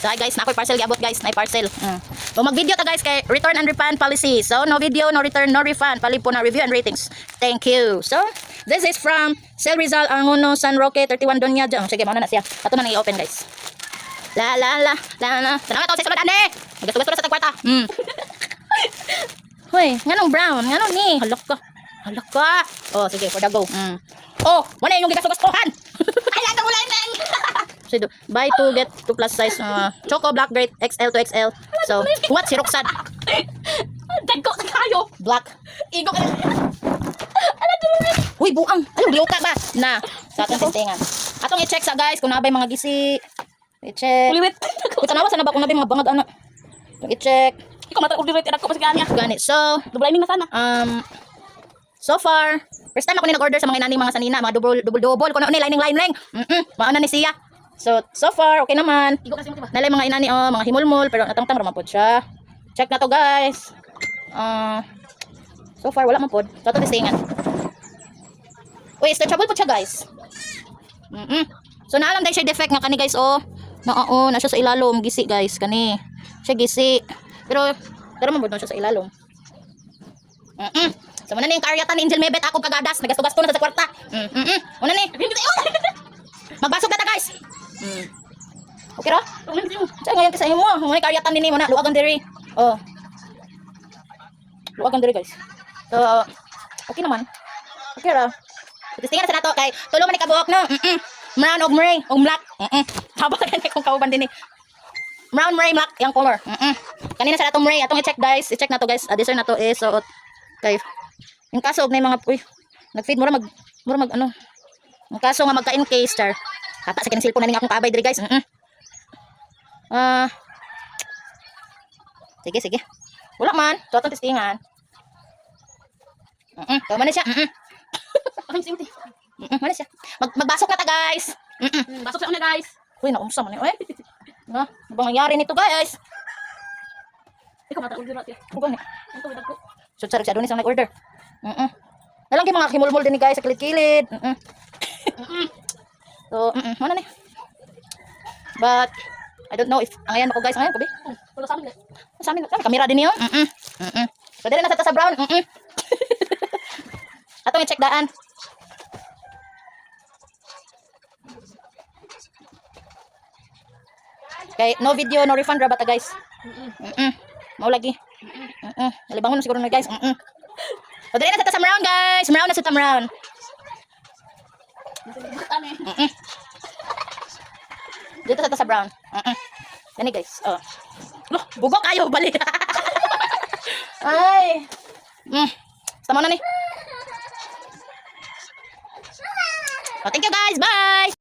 So hi guys, na ako'y parcel giabot guys, na parcel. So mag-video ta guys kay return and refund policy. So no video, no return, no refund. Pali po na review and ratings. Thank you. So this is from Sel Rizal Angono San Roque 31 Donya. Sige, muna na siya. Ato na i-open guys. La. Tanawa to sa sulod ande. Gasto-gasto sa tagkwarta. Hoy, nganong brown? Nganong ni? Halak ka. Oh, sige, for the go. Oh, wala yung gigasto-gastohan. Ala ka wala nang. So, buy 2 get 2 plus size Choco Black Great XL to XL. So, what si Roxanne? Dagko ka kayo. Black. Igo ka. Ala dumi. Uy, buang. Ano, liw ka ba? Na, sa atong testingan. Atong i-check sa guys kung nabay mga gisi. I-check. Uliwit. Kung tanawa sa naba kung nabay mga bangag ana. Itong i-check. Ikaw mata uliwit ira ko pasiganya. Ganit. So, Dubliming na sana. so far, first time ako ni nag-order sa mga inaning mga sanina, mga double kuno ni lining. Maana ni siya. So far okay naman. Igo kasi mo diba? Nalay mga inani mga himulmul pero natangtang ra man pod siya. Check na to guys. So far wala man pod. So to testingan. Uy, stretchable pod siya guys. So naalam dai siya defect nga kani guys na siya sa ilalom gisi guys kani. Siya gisi. Pero man pod siya sa ilalom. So muna ni yung karyatan ni Angel Mebet ako kagadas nagasto-gasto na sa kwarta. Muna ni. Magbasog na ta guys. Okay ra? Say ngayon kasi mo, muna karyatan din ni mo na luwagan diri. Luwagan diri guys. So okay naman. Okay ra. Testingan sa nato kay tulo man ni kabuok no. Brown og gray, og black. Haba kani kung kauban din ni. Brown, gray, black yang color. Kanina sa natong gray atong i-check guys. I-check na to guys. Design na to is so kay yung kaso og na mga nag-feed mura mag ano. Yung kaso nga magka in case star. Hata sa kining cellphone na ning akong kabay diri guys. Sige. Wala man. So atong testingan. Tama na siya. Ang simti. Mana siya. Magbasok na ta guys. Basok sa una guys. Uy, naumsa man ni. Oy. Nga, ano bang nangyari nito guys? Ikaw mata uliwit ira. Ano gani? Ito dagko. So sarap siya doon isang nag-order. Nalang kay mga himulmul din ni guys sa kilid-kilid. So, mana ni? But I don't know if angayan ako guys, angayan ko bi. Tulo sa amin. Sa amin, kamera din niyo. So dili na sa brown. Atong i-check daan. Okay, no video, no refund ra bata guys. Mao lagi. Nalibangon na siguro na guys. So dili na sa brown guys. Brown na sa brown. Dito sa brown. Yan guys. Loh, bugok kayo balik. Ay. Tama na ni. Thank you guys. Bye.